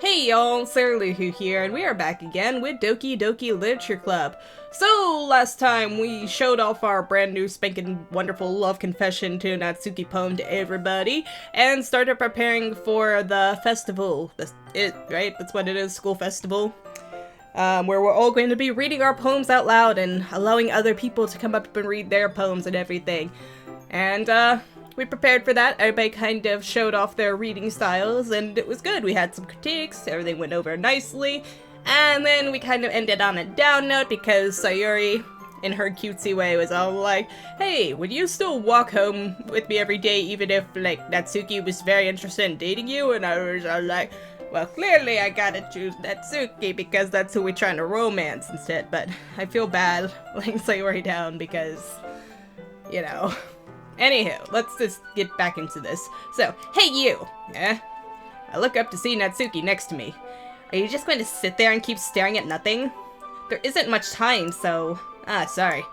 Hey y'all, Sayori here, and we are back again with Doki Doki Literature Club. So, last time we showed off our brand new spanking wonderful love confession to Natsuki poem to everybody, and started preparing for the festival. Right? That's what it is, school festival. Where we're all going to be reading our poems out loud and allowing other people to come up and read their poems and everything. And, we prepared for that. Everybody kind of showed off their reading styles, and it was good. We had some critiques, everything went over nicely, and then we kind of ended on a down note because Sayori, in her cutesy way, was all like, hey, would you still walk home with me every day even if, like, Natsuki was very interested in dating you? And I was all like, well, clearly I gotta choose Natsuki because that's who we're trying to romance instead, but I feel bad letting Sayori down because, you know. Anywho, let's just get back into this. So, hey you! Yeah? I look up to see Natsuki next to me. Are you just going to sit there and keep staring at nothing? There isn't much time, so... sorry.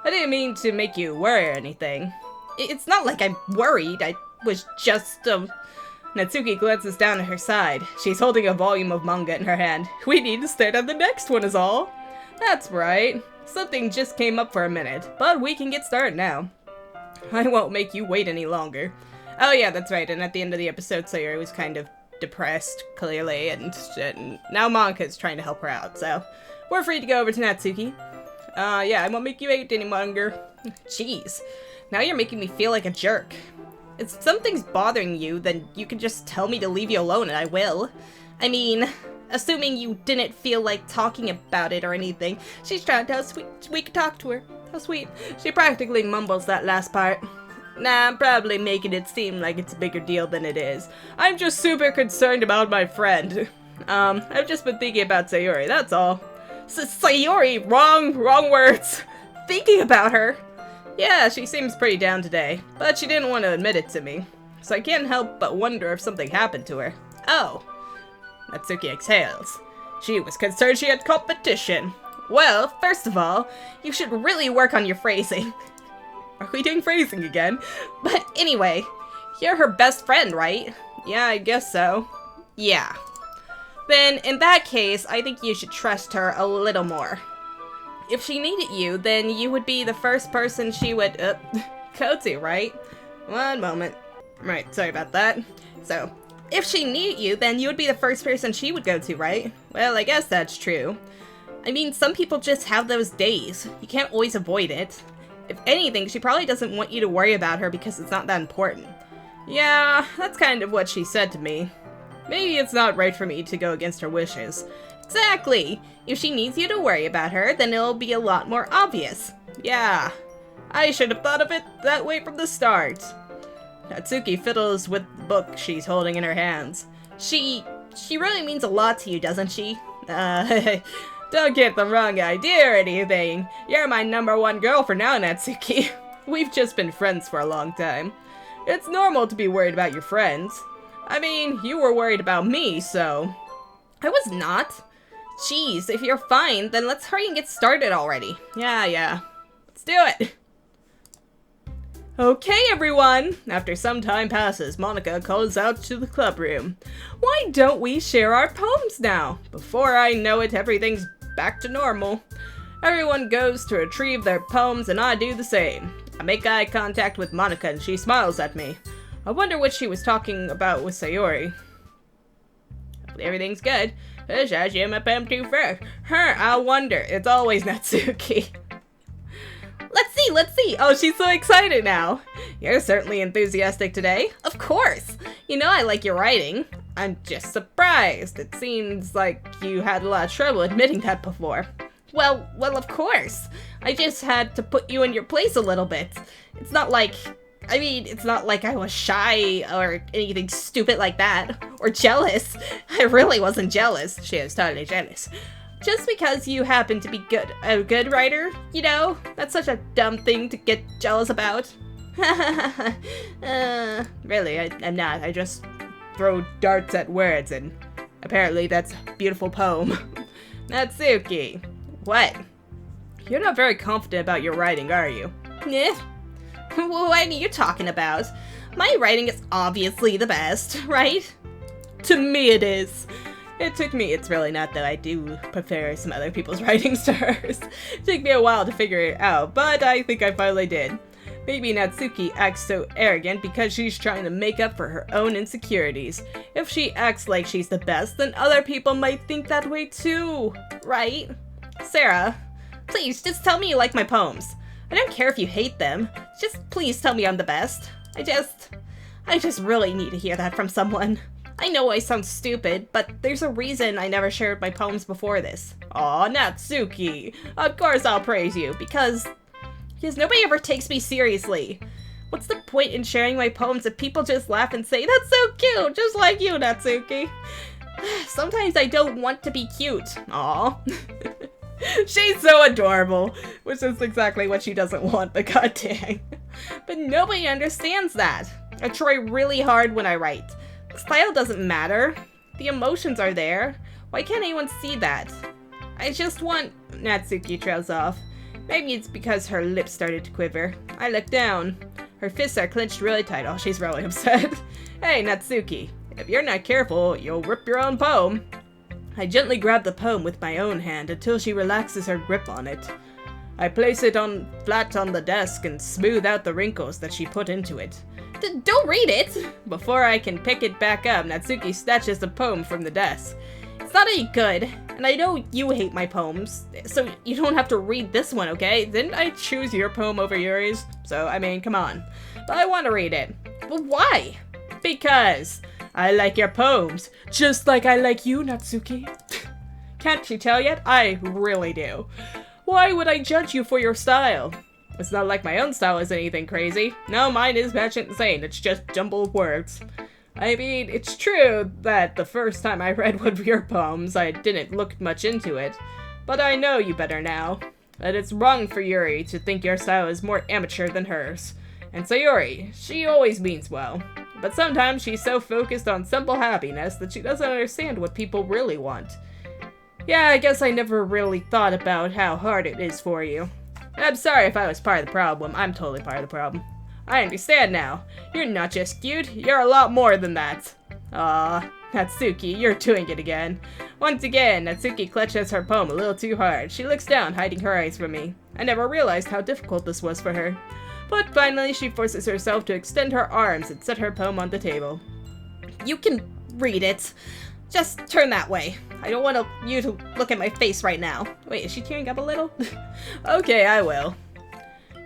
I didn't mean to make you worry or anything. It's not like I'm worried, I was just, Natsuki glances down at her side. She's holding a volume of manga in her hand. We need to start on the next one is all. That's right. Something just came up for a minute, but we can get started now. I won't make you wait any longer. Oh yeah, that's right, and at the end of the episode, Sayori was kind of depressed, clearly, and shit, and now Monika's trying to help her out, so we're free to go over to Natsuki. Yeah, I won't make you wait any longer. Jeez, now you're making me feel like a jerk. If something's bothering you, then you can just tell me to leave you alone and I will. I mean, assuming you didn't feel like talking about it or anything. She's trying to how sweet we could talk to her. How sweet. She practically mumbles that last part. Nah, I'm probably making it seem like it's a bigger deal than it is. I'm just super concerned about my friend. I've just been thinking about Sayori, that's all. Sayori? Wrong words. Thinking about her? Yeah, she seems pretty down today, but she didn't want to admit it to me. So I can't help but wonder if something happened to her. Oh. Natsuki exhales. She was concerned she had competition. Well, first of all, you should really work on your phrasing. Are we doing phrasing again? But anyway, you're her best friend, right? Yeah, I guess so. Yeah. Then, in that case, I think you should trust her a little more. If she needed you, then you would be the first person she would, go to, right? One moment. Right, sorry about that. So, if she needed you, then you would be the first person she would go to, right? Well, I guess that's true. I mean, some people just have those days. You can't always avoid it. If anything, she probably doesn't want you to worry about her because it's not that important. Yeah, that's kind of what she said to me. Maybe it's not right for me to go against her wishes. Exactly! If she needs you to worry about her, then it'll be a lot more obvious. Yeah, I should have thought of it that way from the start. Natsuki fiddles with the book she's holding in her hands. She really means a lot to you, doesn't she? Don't get the wrong idea or anything. You're my #1 girl for now, Natsuki. We've just been friends for a long time. It's normal to be worried about your friends. I mean, you were worried about me, so... I was not. Jeez, if you're fine, then let's hurry and get started already. Yeah. Let's do it. Okay, everyone! After some time passes, Monika calls out to the club room. Why don't we share our poems now? Before I know it, everything's back to normal. Everyone goes to retrieve their poems and I do the same. I make eye contact with Monika and she smiles at me. I wonder what she was talking about with Sayori. Everything's good. Should I share my poem too first? I wonder. It's always Natsuki. Let's see. Oh, she's so excited now. You're certainly enthusiastic today. Of course. You know I like your writing. I'm just surprised. It seems like you had a lot of trouble admitting that before. Well, of course. I just had to put you in your place a little bit. It's not like I was shy or anything stupid like that. Or jealous. I really wasn't jealous. She was totally jealous. Just because you happen to be a good writer, you know? That's such a dumb thing to get jealous about. Really, I'm not. I just throw darts at words, and apparently that's a beautiful poem. Natsuki. What? You're not very confident about your writing, are you? What are you talking about? My writing is obviously the best, right? To me it is. It's really not that I do prefer some other people's writings to hers. It took me a while to figure it out, but I think I finally did. Maybe Natsuki acts so arrogant because she's trying to make up for her own insecurities. If she acts like she's the best, then other people might think that way too, right? Sarah, please, just tell me you like my poems. I don't care if you hate them. Just please tell me I'm the best. I just really need to hear that from someone. I know I sound stupid, but there's a reason I never shared my poems before this. Aw, Natsuki. Of course I'll praise you, because nobody ever takes me seriously. What's the point in sharing my poems if people just laugh and say, "That's so cute, just like you, Natsuki"? Sometimes I don't want to be cute. Aw. She's so adorable, which is exactly what she doesn't want, but goddamn. But nobody understands that. I try really hard when I write. Style doesn't matter. The emotions are there. Why can't anyone see that? I just want... Natsuki trails off. Maybe it's because her lips started to quiver. I look down. Her fists are clenched really tight. Oh, she's really upset. Hey, Natsuki. If you're not careful, you'll rip your own poem. I gently grab the poem with my own hand until she relaxes her grip on it. I place it flat on the desk and smooth out the wrinkles that she put into it. Don't read it! Before I can pick it back up, Natsuki snatches the poem from the desk. It's not any good, and I know you hate my poems, so you don't have to read this one, okay? Didn't I choose your poem over Yuri's? So, I mean, come on. But I want to read it. But why? Because I like your poems, just like I like you, Natsuki. Can't you tell yet? I really do. Why would I judge you for your style? It's not like my own style is anything crazy. No, mine is batshit insane. It's just jumbled words. I mean, it's true that the first time I read one of your poems, I didn't look much into it. But I know you better now. That it's wrong for Yuri to think your style is more amateur than hers. And Sayori, she always means well. But sometimes she's so focused on simple happiness that she doesn't understand what people really want. Yeah, I guess I never really thought about how hard it is for you. I'm sorry if I was part of the problem. I'm totally part of the problem. I understand now. You're not just cute, you're a lot more than that. Aw, Natsuki, you're doing it again. Once again, Natsuki clutches her poem a little too hard. She looks down, hiding her eyes from me. I never realized how difficult this was for her. But finally, she forces herself to extend her arms and set her poem on the table. You can read it. Just turn that way. I don't want you to look at my face right now. Wait, is she tearing up a little? Okay, I will.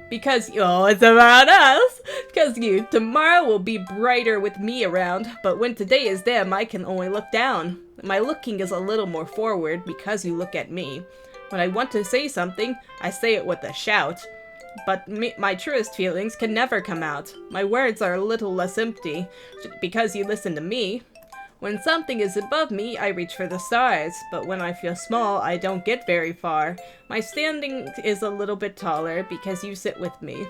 Because, oh, it's about us! Because tomorrow will be brighter with me around, but when today is them, I can only look down. My looking is a little more forward because you look at me. When I want to say something, I say it with a shout. But my truest feelings can never come out. My words are a little less empty, because you listen to me. When something is above me, I reach for the stars, but when I feel small, I don't get very far. My standing is a little bit taller because you sit with me.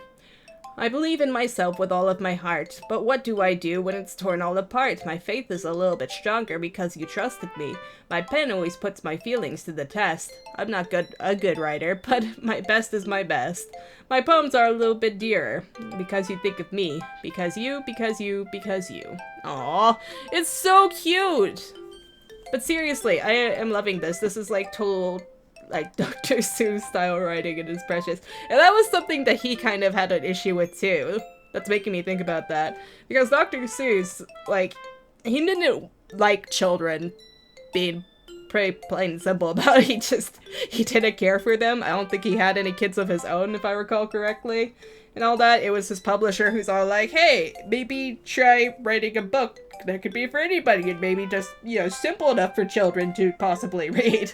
I believe in myself with all of my heart, but what do I do when it's torn all apart? My faith is a little bit stronger because you trusted me. My pen always puts my feelings to the test. I'm not a good writer, but my best is my best. My poems are a little bit dearer, because you think of me. Because you. Aww, it's so cute! But seriously, I am loving this. This is like total... like Dr. Seuss style writing, and it's precious. And that was something that he kind of had an issue with too. That's making me think about that. Because Dr. Seuss, like, he didn't like children being pretty plain and simple about it. He didn't care for them. I don't think he had any kids of his own, if I recall correctly. And all that, it was his publisher who's all like, hey, maybe try writing a book that could be for anybody, and maybe just, simple enough for children to possibly read.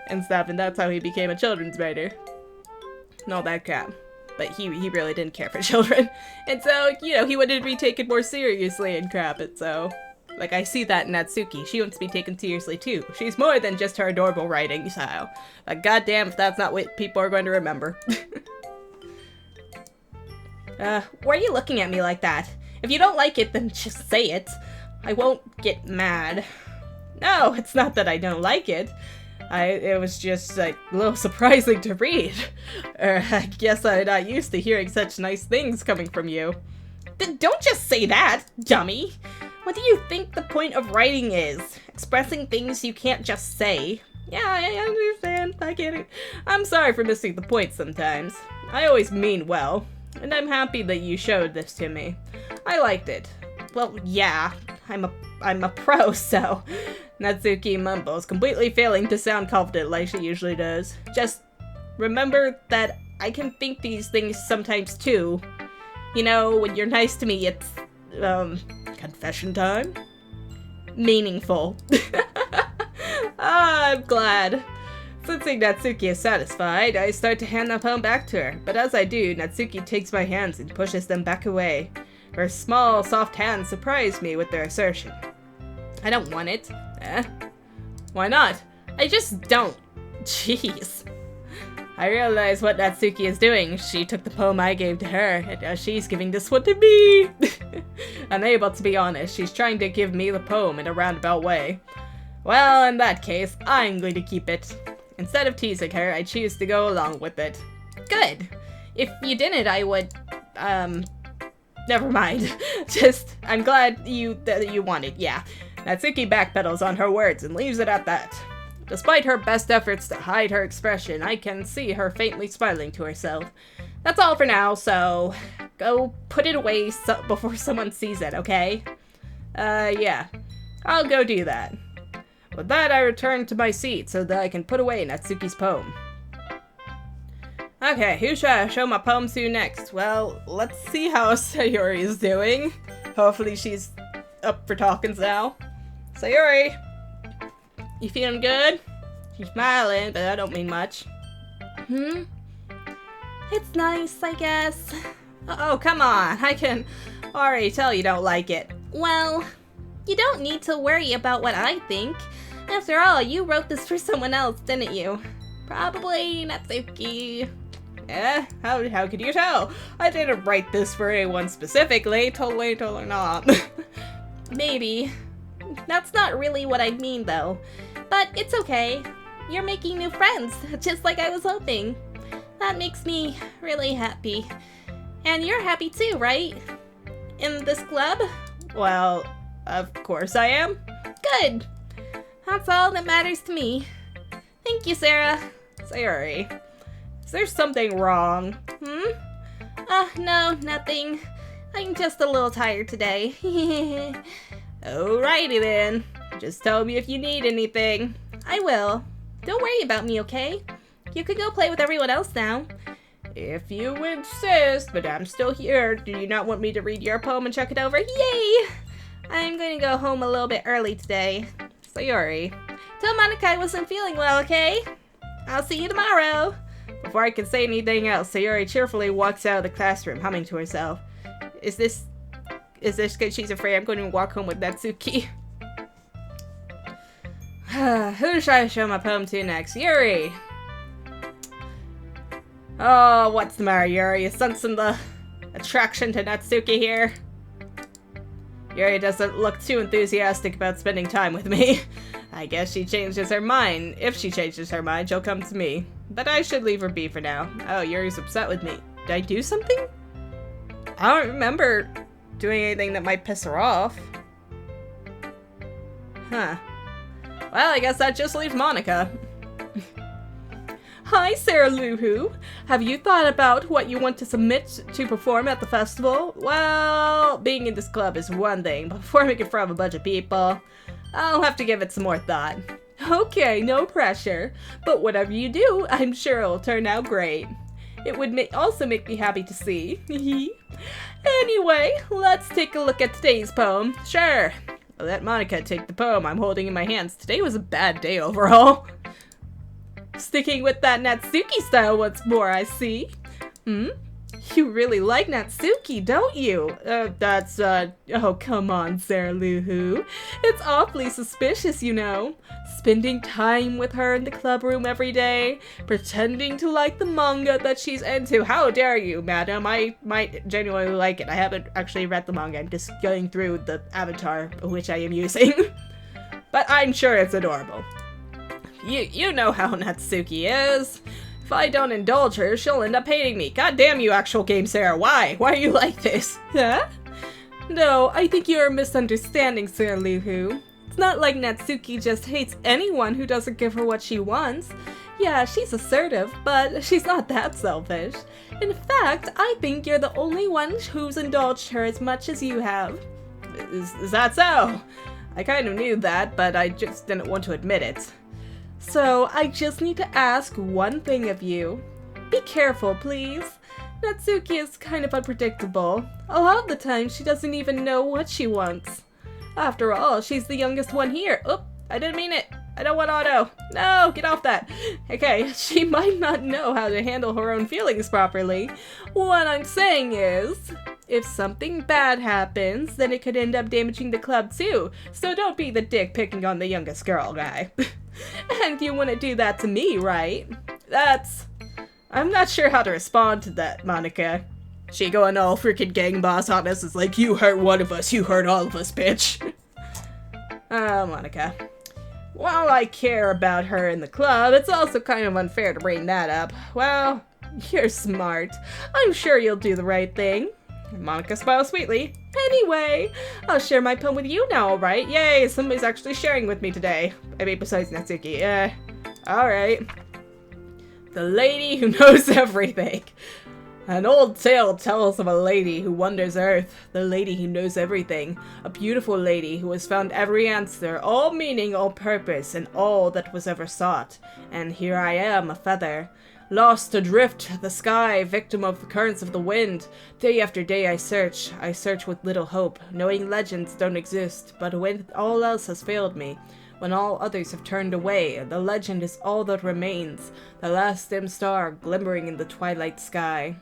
And stuff, and that's how he became a children's writer. And all that crap. But he really didn't care for children. And so, he wanted to be taken more seriously and crap, and so... like, I see that in Natsuki. She wants to be taken seriously, too. She's more than just her adorable writing style. Like, goddamn if that's not what people are going to remember. Why are you looking at me like that? If you don't like it, then just say it. I won't get mad. No, it's not that I don't like it. It was just, like, a little surprising to read. I guess I'm not used to hearing such nice things coming from you. Don't just say that, dummy! What do you think the point of writing is? expressing things you can't just say. Yeah, I understand. I get it. I'm sorry for missing the point sometimes. I always mean well, and I'm happy that you showed this to me. I liked it. Well, yeah, I'm a pro, so... Natsuki mumbles, completely failing to sound confident like she usually does. Just remember that I can think these things sometimes too. You know, when you're nice to me, it's, confession time? Meaningful. Ah, I'm glad. Sensing Natsuki is satisfied, I start to hand the poem back to her, but as I do, Natsuki takes my hands and pushes them back away. Her small, soft hands surprise me with their assertion. I don't want it. Why not? I just don't. Jeez. I realize what Natsuki is doing. She took the poem I gave to her, and now she's giving this one to me. Unable to be honest, she's trying to give me the poem in a roundabout way. Well, in that case, I'm going to keep it. Instead of teasing her, I choose to go along with it. Good. If you didn't, I would, never mind. I'm glad that you wanted, yeah. Natsuki backpedals on her words and leaves it at that. Despite her best efforts to hide her expression, I can see her faintly smiling to herself. That's all for now, so go put it away before someone sees it, okay? Yeah. I'll go do that. With that, I return to my seat so that I can put away Natsuki's poem. Okay, who should I show my poem to next? Well, let's see how Sayori is doing. Hopefully she's up for talkings now. Sayori! You feeling good? She's smiling, but I don't mean much. It's nice, I guess. Oh, come on. I can already tell you don't like it. Well, you don't need to worry about what I think. After all, you wrote this for someone else, didn't you? Probably Natsuki. How could you tell? I didn't write this for anyone specifically. Totally not. Maybe. That's not really what I mean, though. But it's okay. You're making new friends, just like I was hoping. That makes me really happy. And you're happy too, right? In this club? Well, of course I am. Good. That's all that matters to me. Thank you, Sarah. Sayori, is there something wrong? No, nothing. I'm just a little tired today. Alrighty then. Just tell me if you need anything. I will. Don't worry about me, okay? You could go play with everyone else now. If you insist, but I'm still here. Do you not want me to read your poem and check it over? Yay! I'm going to go home a little bit early today. Sayori, tell Monika I wasn't feeling well, okay? I'll see you tomorrow. Before I can say anything else, Sayori cheerfully walks out of the classroom, humming to herself. Is this because she's afraid I'm going to walk home with Natsuki? Who should I show my poem to next? Yuri! Oh, what's the matter, Yuri? You sensing the attraction to Natsuki here? Yuri doesn't look too enthusiastic about spending time with me. I guess she changes her mind. If she changes her mind, she'll come to me. But I should leave her be for now. Oh, Yuri's upset with me. Did I do something? I don't remember doing anything that might piss her off. Huh. Well, I guess that just leaves Monika. Hi, Sarah Luhu. Have you thought about what you want to submit to perform at the festival? Well, being in this club is one thing, but performing in front of a bunch of people, I'll have to give it some more thought. Okay, no pressure. But whatever you do, I'm sure it'll turn out great. It would also make me happy to see. Anyway, let's take a look at today's poem. Sure. I'll let Monika take the poem I'm holding in my hands. Today was a bad day overall. Sticking with that Natsuki style once more, I see. You really like Natsuki, don't you? Oh, come on, Sarah Luhu. It's awfully suspicious, you know. Spending time with her in the club room every day, pretending to like the manga that she's into. How dare you, madam? I might genuinely like it. I haven't actually read the manga. I'm just going through the avatar, which I am using. But I'm sure it's adorable. You know how Natsuki is. If I don't indulge her, she'll end up hating me. God damn you, actual game Sarah. Why? Why are you like this? Huh? No, I think you are misunderstanding, Sarah Luhu. It's not like Natsuki just hates anyone who doesn't give her what she wants. Yeah, she's assertive, but she's not that selfish. In fact, I think you're the only one who's indulged her as much as you have. Is that so? I kind of knew that, but I just didn't want to admit it. So, I just need to ask one thing of you. Be careful, please. Natsuki is kind of unpredictable. A lot of the time, she doesn't even know what she wants. After all, she's the youngest one here. Oop, I didn't mean it. I don't want auto. No, get off that. Okay, she might not know how to handle her own feelings properly. What I'm saying is, if something bad happens, then it could end up damaging the club too. So don't be the dick picking on the youngest girl guy. And you wouldn't do that to me, right? I'm not sure how to respond to that, Monika. She going all freaking gang boss on us is like, you hurt one of us, you hurt all of us, bitch. Oh, Monika. While I care about her in the club, it's also kind of unfair to bring that up. Well, you're smart. I'm sure you'll do the right thing. Monika smiles sweetly. Anyway, I'll share my poem with you now, alright? Yay, somebody's actually sharing with me today. I mean, besides Natsuki. Alright. The lady who knows everything. An old tale tells of a lady who wanders earth, the lady who knows everything, a beautiful lady who has found every answer, all meaning, all purpose, and all that was ever sought. And here I am, a feather, lost adrift the sky, victim of the currents of the wind. Day after day I search with little hope, knowing legends don't exist, but when all else has failed me, when all others have turned away, the legend is all that remains, the last dim star glimmering in the twilight sky.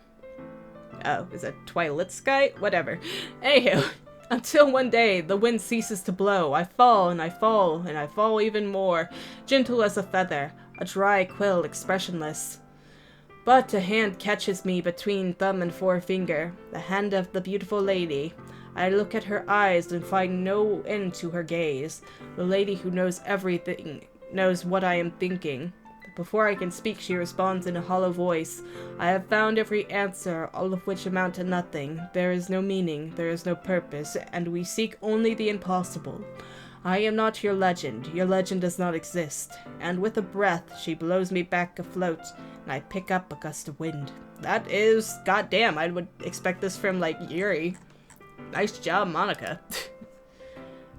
Oh, is it twilight sky? Whatever. Anywho, until one day the wind ceases to blow, I fall and I fall and I fall even more, gentle as a feather, a dry quill expressionless. But a hand catches me between thumb and forefinger, the hand of the beautiful lady. I look at her eyes and find no end to her gaze. The lady who knows everything, knows what I am thinking. Before I can speak, she responds in a hollow voice. I have found every answer, all of which amount to nothing. There is no meaning, there is no purpose, and we seek only the impossible. I am not your legend does not exist. And with a breath, she blows me back afloat, and I pick up a gust of wind. That is, goddamn, I would expect this from, like, Yuri. Nice job, Monika.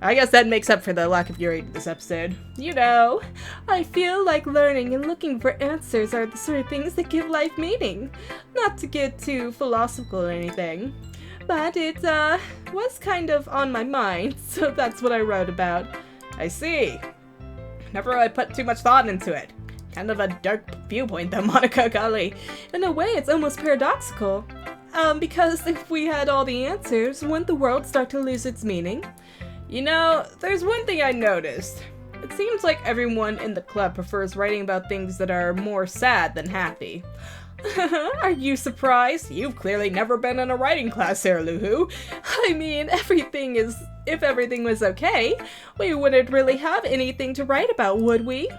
I guess that makes up for the lack of Yuri this episode. You know, I feel like learning and looking for answers are the sort of things that give life meaning. Not to get too philosophical or anything, but it was kind of on my mind, so that's what I wrote about. I see. Never really put too much thought into it. Kind of a dark viewpoint though, Monika, golly. In a way, it's almost paradoxical. Because if we had all the answers, wouldn't the world start to lose its meaning? You know, there's one thing I noticed. It seems like everyone in the club prefers writing about things that are more sad than happy. Are you surprised? You've clearly never been in a writing class here, Luhu. I mean, if everything was okay, we wouldn't really have anything to write about, would we?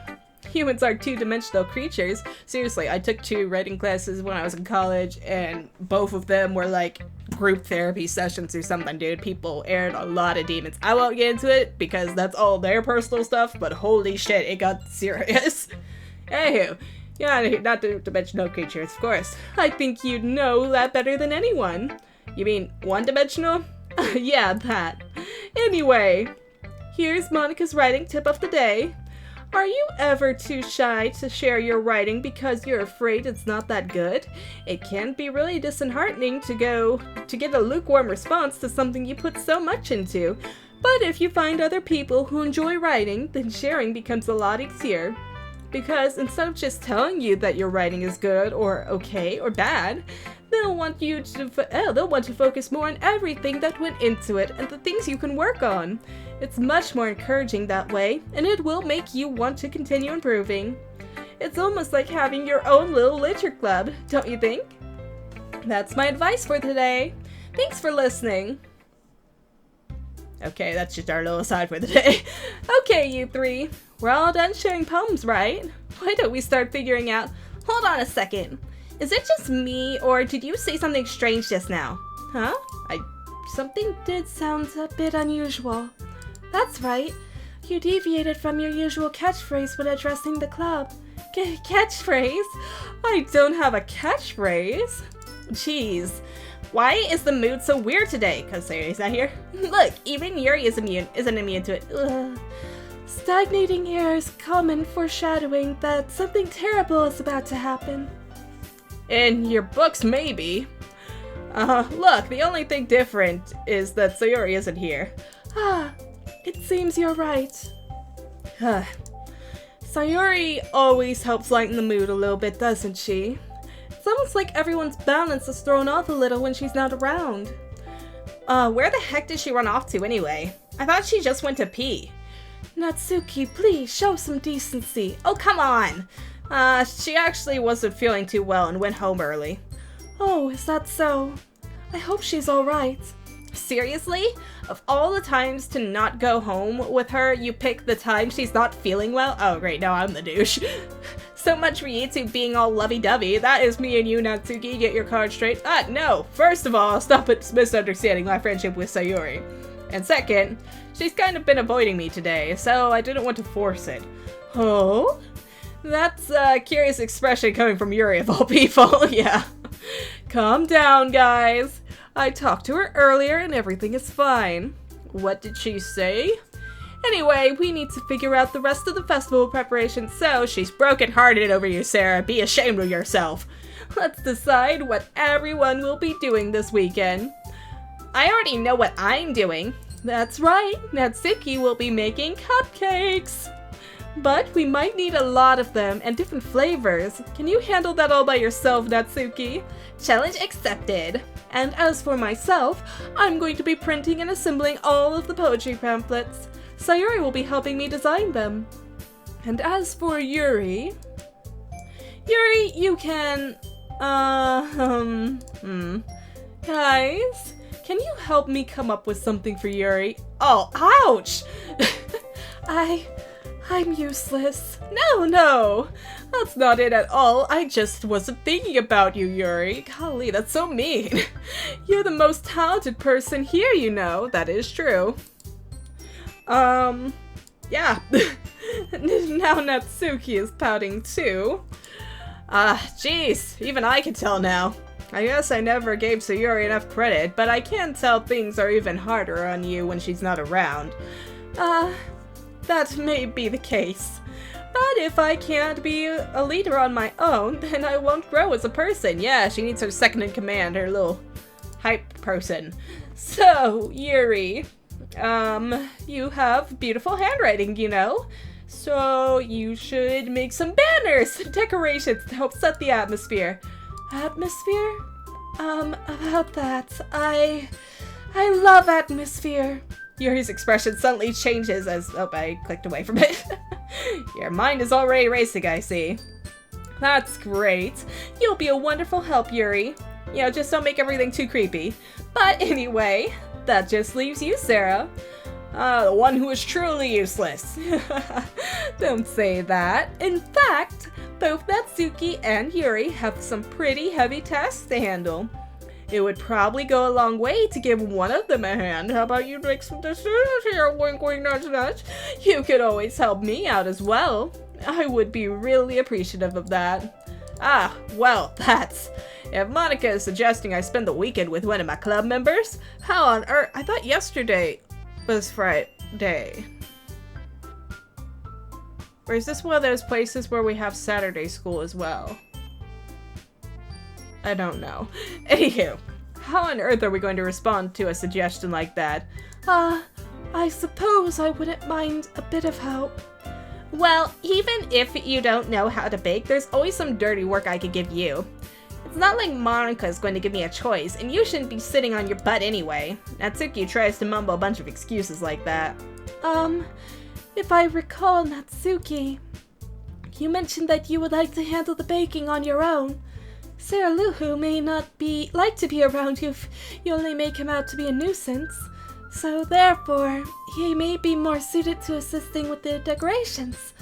Humans are two-dimensional creatures. Seriously, I took 2 writing classes when I was in college, and both of them were like group therapy sessions or something, dude. People aired a lot of demons. I won't get into it because that's all their personal stuff, but holy shit, it got serious. Anywho, yeah, not two-dimensional creatures, of course. I think you'd know that better than anyone. You mean one-dimensional? Yeah, that. Anyway, here's Monika's writing tip of the day. Are you ever too shy to share your writing because you're afraid it's not that good? It can be really disheartening to get a lukewarm response to something you put so much into. But if you find other people who enjoy writing, then sharing becomes a lot easier. Because instead of just telling you that your writing is good or okay or bad, they'll want to focus more on everything that went into it and the things you can work on. It's much more encouraging that way, and it will make you want to continue improving. It's almost like having your own little literature club, don't you think? That's my advice for today. Thanks for listening. Okay, that's just our little aside for the day. Okay, you 3. We're all done sharing poems, right? Why don't we start figuring out... Hold on a second. Is it just me, or did you say something strange just now? Huh? Something did sound a bit unusual. That's right. You deviated from your usual catchphrase when addressing the club. Catchphrase? I don't have a catchphrase. Jeez. Why is the mood so weird today? Because Sayori's not here? Look, even Yuri isn't immune to it. Ugh. Stagnating air is common foreshadowing that something terrible is about to happen. In your books, maybe. Look, the only thing different is that Sayori isn't here. It seems you're right. Sayori always helps lighten the mood a little bit, doesn't she? It's almost like everyone's balance is thrown off a little when she's not around. Where the heck did she run off to anyway? I thought she just went to pee. Natsuki, please show some decency. Oh, come on! She actually wasn't feeling too well and went home early. Oh, is that so? I hope she's alright. Seriously? Of all the times to not go home with her, you pick the time she's not feeling well? Oh, great, now I'm the douche. So much for you two being all lovey-dovey. That is me and you, Natsuki. Get your card straight. No. First of all, stop misunderstanding my friendship with Sayori. And second, she's kind of been avoiding me today, so I didn't want to force it. Oh? That's a curious expression coming from Yuri of all people. Yeah. Calm down, guys. I talked to her earlier and everything is fine. What did she say? Anyway, we need to figure out the rest of the festival preparations, so she's broken-hearted over you, Sarah. Be ashamed of yourself. Let's decide what everyone will be doing this weekend. I already know what I'm doing. That's right, Natsuki will be making cupcakes. But we might need a lot of them and different flavors. Can you handle that all by yourself, Natsuki? Challenge accepted. And as for myself, I'm going to be printing and assembling all of the poetry pamphlets. Sayori will be helping me design them. And as for Yuri, you can, Guys, can you help me come up with something for Yuri? Oh, ouch! I'm useless. No, that's not it at all. I just wasn't thinking about you, Yuri. Golly, that's so mean. You're the most talented person here, you know. That is true. Yeah. Now Natsuki is pouting too. Jeez, even I can tell now. I guess I never gave Sayori enough credit, but I can tell things are even harder on you when she's not around. That may be the case. But if I can't be a leader on my own, then I won't grow as a person. Yeah, she needs her second in command, her little hype person. So, Yuri, you have beautiful handwriting, you know? So you should make some banners and decorations to help set the atmosphere. Atmosphere? About that, I love atmosphere. Yuri's expression suddenly changes as... Oh, I clicked away from it. Your mind is already racing, I see. That's great. You'll be a wonderful help, Yuri. You know, just don't make everything too creepy. But anyway, that just leaves you, Sarah. The one who is truly useless. Don't say that. In fact, both Natsuki and Yuri have some pretty heavy tasks to handle. It would probably go a long way to give one of them a hand. How about you make some decisions here? Wink, wink, nudge, nudge. You could always help me out as well. I would be really appreciative of that. Well, that's... If Monika is suggesting I spend the weekend with one of my club members, how on earth... I thought yesterday was Friday. Or is this one of those places where we have Saturday school as well? I don't know. Anywho, how on earth are we going to respond to a suggestion like that? I suppose I wouldn't mind a bit of help. Well, even if you don't know how to bake, there's always some dirty work I could give you. It's not like Monika is going to give me a choice, and you shouldn't be sitting on your butt anyway. Natsuki tries to mumble a bunch of excuses like that. If I recall, Natsuki, you mentioned that you would like to handle the baking on your own. Saraluhu may not like to be around you if you only make him out to be a nuisance. So therefore, he may be more suited to assisting with the decorations.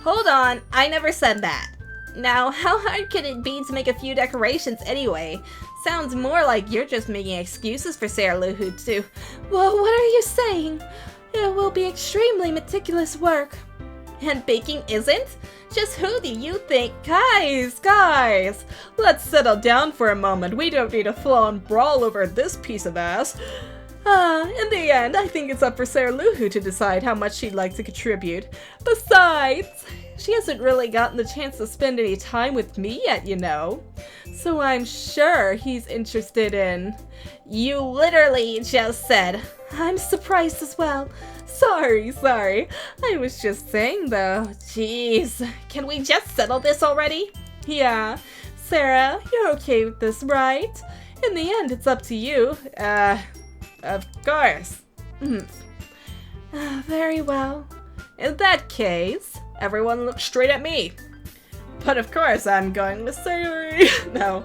Hold on, I never said that. Now, how hard could it be to make a few decorations anyway? Sounds more like you're just making excuses for Saraluhu too. Well, what are you saying? It will be extremely meticulous work. And baking isn't? Just who do you think? Guys, let's settle down for a moment. We don't need a full-on brawl over this piece of ass. In the end, I think it's up for Sayori to decide how much she'd like to contribute. Besides, she hasn't really gotten the chance to spend any time with me yet, you know. So I'm sure he's interested in... You literally just said. I'm surprised as well. Sorry. I was just saying though. Jeez, can we just settle this already? Yeah. Sarah, you're okay with this, right? In the end, it's up to you. Of course. Very well. In that case, everyone look straight at me. But of course, I'm going with Sayori. No,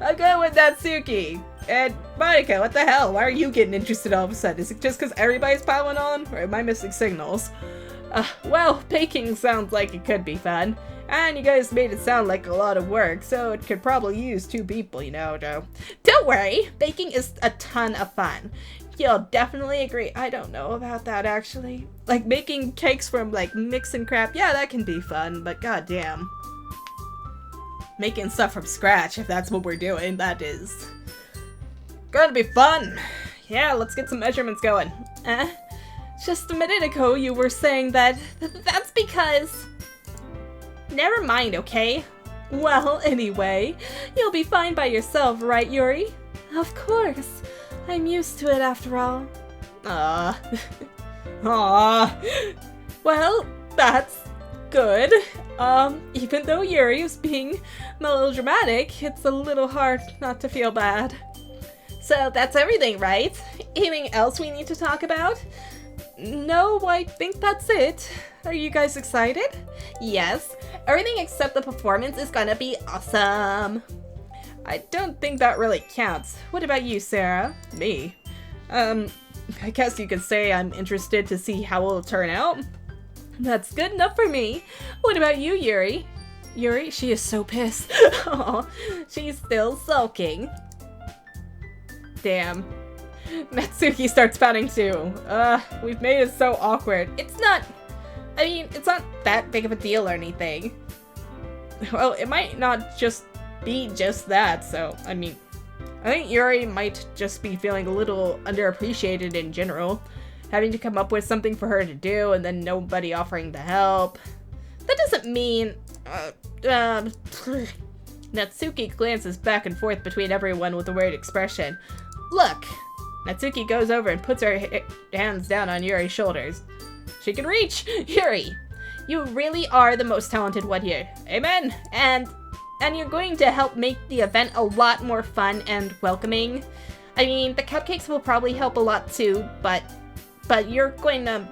I'm going with Natsuki. And Monika, what the hell? Why are you getting interested all of a sudden? Is it just because everybody's piling on? Or am I missing signals? Well, baking sounds like it could be fun. And you guys made it sound like a lot of work, so it could probably use 2 people, you know, Joe. Don't worry, baking is a ton of fun. You'll definitely agree. I don't know about that, actually. Like, making cakes from, like, mixing crap, yeah, that can be fun, but goddamn. Making stuff from scratch, if that's what we're doing, that is... gonna be fun! Yeah, let's get some measurements going. Just a minute ago you were saying that... That's because... Never mind, okay? Well, anyway, you'll be fine by yourself, right, Yuri? Of course. I'm used to it after all. Aww. Well, that's good. Even though Yuri is being melodramatic, it's a little hard not to feel bad. So that's everything, right? Anything else we need to talk about? No, I think that's it. Are you guys excited? Yes. Everything except the performance is gonna be awesome. I don't think that really counts. What about you, Sarah? Me? I guess you could say I'm interested to see how it'll turn out. That's good enough for me. What about you, Yuri? Yuri, she is so pissed. Aw, she's still sulking. Damn. Natsuki starts pouting too. We've made it so awkward. It's not that big of a deal or anything. Well, it might not just be just that, so, I mean, I think Yuri might just be feeling a little underappreciated in general. Having to come up with something for her to do and then nobody offering to help. That doesn't mean... Natsuki glances back and forth between everyone with a worried expression. Look! Natsuki goes over and puts her hands down on Yuri's shoulders. She can reach! Yuri! You really are the most talented one here. Amen! And you're going to help make the event a lot more fun and welcoming. I mean, the cupcakes will probably help a lot too, but you're going to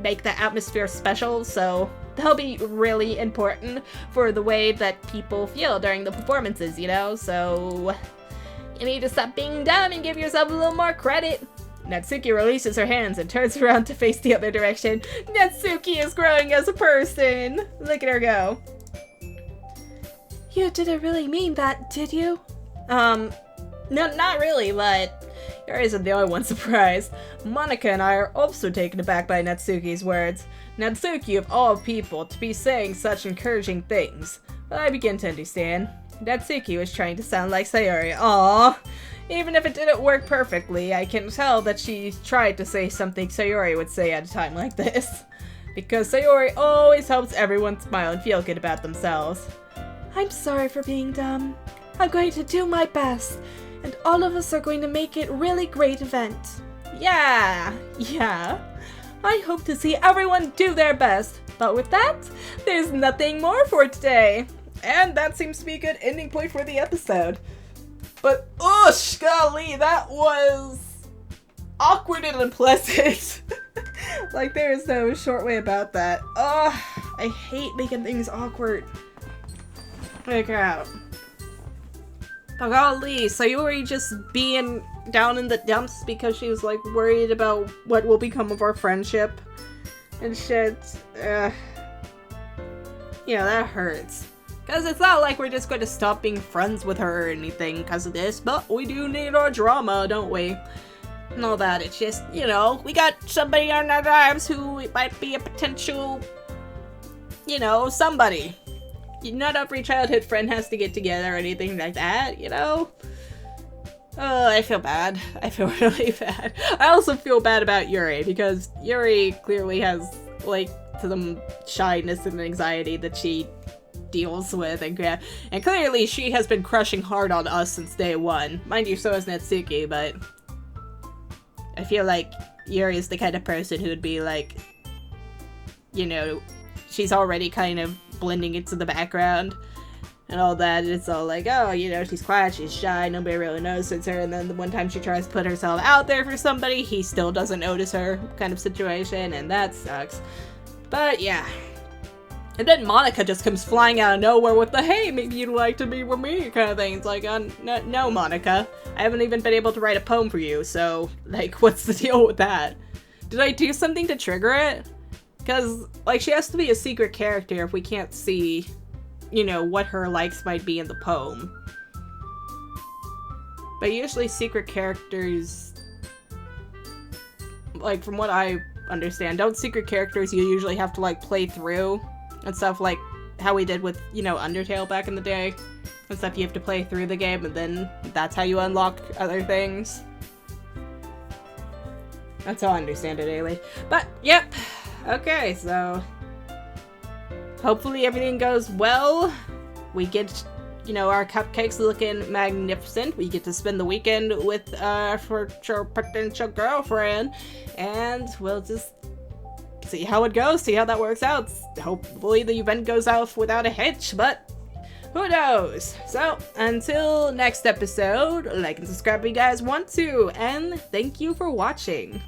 make the atmosphere special, so they'll be really important for the way that people feel during the performances, you know? So you need to stop being dumb and give yourself a little more credit. Natsuki releases her hands and turns around to face the other direction. Natsuki is growing as a person! Look at her go. You didn't really mean that, did you? No, not really, but Yuri isn't the only one surprised. Monika and I are also taken aback by Natsuki's words. Natsuki, of all people, to be saying such encouraging things. But I begin to understand. Natsuki was trying to sound like Sayori. Aww. Even if it didn't work perfectly, I can tell that she tried to say something Sayori would say at a time like this. Because Sayori always helps everyone smile and feel good about themselves. I'm sorry for being dumb. I'm going to do my best, and all of us are going to make it a really great event. Yeah. I hope to see everyone do their best. But with that, there's nothing more for today. And that seems to be a good ending point for the episode. But, golly, that was awkward and unpleasant. Like, there is no short way about that. I hate making things awkward. Look out. But golly, Sayori just being down in the dumps because she was, like, worried about what will become of our friendship and shit. Yeah, that hurts. Because it's not like we're just going to stop being friends with her or anything because of this, but we do need our drama, don't we? and all that. It's just, you know, we got somebody in our lives who might be a potential, you know, somebody. Not every childhood friend has to get together or anything like that, you know? Oh, I feel bad. I feel really bad. I also feel bad about Yuri, because Yuri clearly has, like, some shyness and anxiety that she deals with, and clearly she has been crushing hard on us since day one. Mind you, so has Natsuki, but I feel like Yuri is the kind of person who would be like, you know, she's already kind of blending into the background and all that. It's all like, oh, you know, she's quiet, she's shy, nobody really notices her, and then the one time she tries to put herself out there for somebody, he still doesn't notice her kind of situation, and that sucks. But yeah. And then Monika just comes flying out of nowhere with the, hey, maybe you'd like to be with me kind of thing. It's like, no, Monika. I haven't even been able to write a poem for you, so, like, what's the deal with that? Did I do something to trigger it? Because, like, she has to be a secret character if we can't see, you know, what her likes might be in the poem. But usually secret characters, like, from what I understand, don't secret characters you usually have to, like, play through and stuff, like how we did with, you know, Undertale back in the day and stuff. You have to play through the game, and then that's how you unlock other things. That's how I understand it, anyway. But, yep. Okay, so hopefully everything goes well. We get, you know, our cupcakes looking magnificent. We get to spend the weekend with our potential girlfriend, and we'll just see how it goes, see how that works out. Hopefully the event goes off without a hitch, but who knows? So, until next episode, like and subscribe if you guys want to, and thank you for watching.